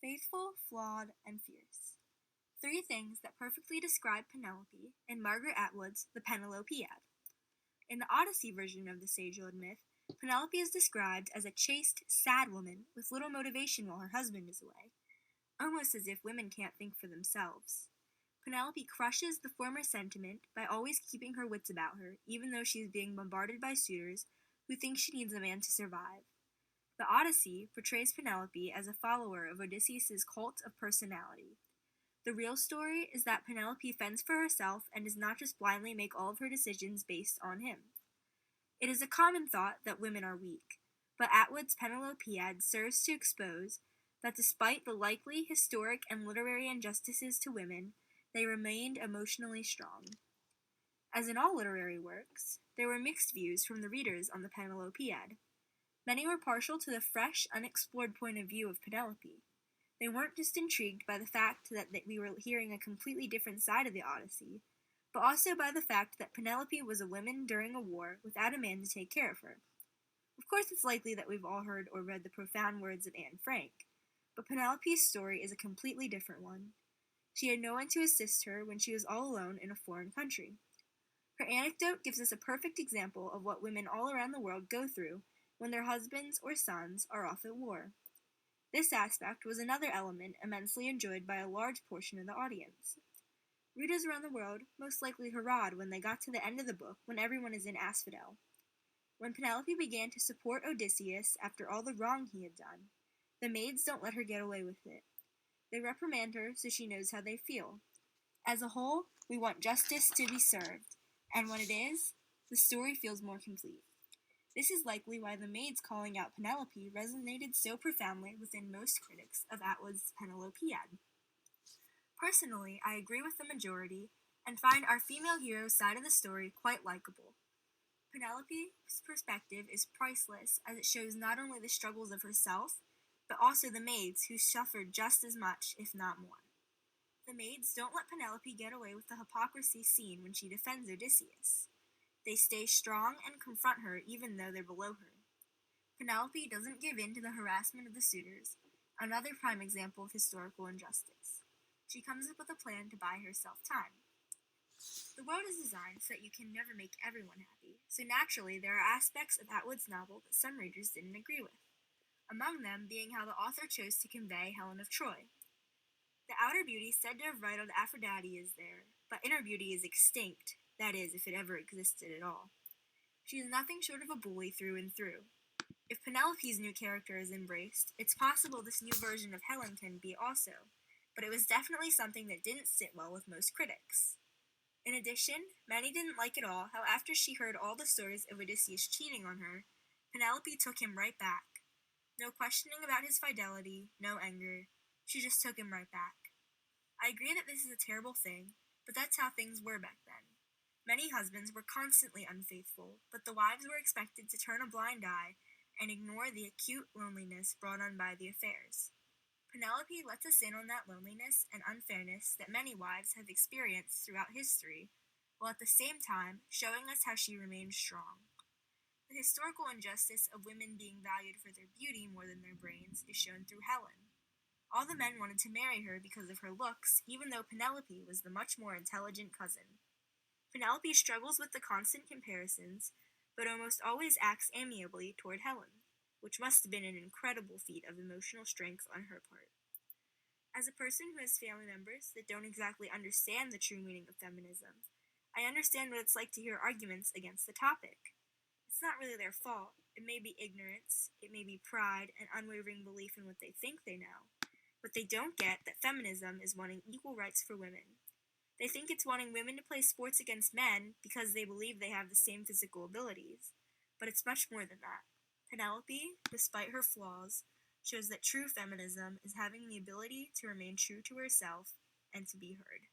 Faithful, flawed, and fierce. Three things that perfectly describe Penelope in Margaret Atwood's The Penelopiad. In the Odyssey version of this age-old myth, Penelope is described as a chaste, sad woman with little motivation while her husband is away, almost as if women can't think for themselves. Penelope crushes the former sentiment by always keeping her wits about her, even though she is being bombarded by suitors who think she needs a man to survive. The Odyssey portrays Penelope as a follower of Odysseus' cult of personality. The real story is that Penelope fends for herself and does not just blindly make all of her decisions based on him. It is a common thought that women are weak, but Atwood's Penelopiad serves to expose that despite the likely historic and literary injustices to women, they remained emotionally strong. As in all literary works, there were mixed views from the readers on the Penelopiad. Many were partial to the fresh, unexplored point of view of Penelope. They weren't just intrigued by the fact that we were hearing a completely different side of the Odyssey, but also by the fact that Penelope was a woman during a war without a man to take care of her. Of course, it's likely that we've all heard or read the profound words of Anne Frank, but Penelope's story is a completely different one. She had no one to assist her when she was all alone in a foreign country. Her anecdote gives us a perfect example of what women all around the world go through when their husbands or sons are off at war. This aspect was another element immensely enjoyed by a large portion of the audience. Readers around the world most likely hurrahed when they got to the end of the book when everyone is in asphodel. When Penelope began to support Odysseus after all the wrong he had done, the maids don't let her get away with it. They reprimand her so she knows how they feel. As a whole, we want justice to be served, and when it is, the story feels more complete. This is likely why the maids calling out Penelope resonated so profoundly within most critics of Atwood's Penelopiad. Personally, I agree with the majority and find our female hero's side of the story quite likable. Penelope's perspective is priceless as it shows not only the struggles of herself, but also the maids who suffered just as much, if not more. The maids don't let Penelope get away with the hypocrisy seen when she defends Odysseus. They stay strong and confront her even though they're below her. Penelope doesn't give in to the harassment of the suitors, another prime example of historical injustice. She comes up with a plan to buy herself time. The world is designed so that you can never make everyone happy, so naturally there are aspects of Atwood's novel that some readers didn't agree with, among them being how the author chose to convey Helen of Troy. The outer beauty said to have rivaled Aphrodite is there, but inner beauty is extinct, that is, if it ever existed at all. She is nothing short of a bully through and through. If Penelope's new character is embraced, it's possible this new version of Helen can be also, but it was definitely something that didn't sit well with most critics. In addition, many didn't like at all how after she heard all the stories of Odysseus cheating on her, Penelope took him right back. No questioning about his fidelity, no anger, she just took him right back. I agree that this is a terrible thing, but that's how things were back then. Many husbands were constantly unfaithful, but the wives were expected to turn a blind eye and ignore the acute loneliness brought on by the affairs. Penelope lets us in on that loneliness and unfairness that many wives have experienced throughout history, while at the same time showing us how she remained strong. The historical injustice of women being valued for their beauty more than their brains is shown through Helen. All the men wanted to marry her because of her looks, even though Penelope was the much more intelligent cousin. Penelope struggles with the constant comparisons, but almost always acts amiably toward Helen, which must have been an incredible feat of emotional strength on her part. As a person who has family members that don't exactly understand the true meaning of feminism, I understand what it's like to hear arguments against the topic. It's not really their fault. It may be ignorance, it may be pride, and unwavering belief in what they think they know, but they don't get that feminism is wanting equal rights for women. They think it's wanting women to play sports against men because they believe they have the same physical abilities, but it's much more than that. Penelope, despite her flaws, shows that true feminism is having the ability to remain true to herself and to be heard.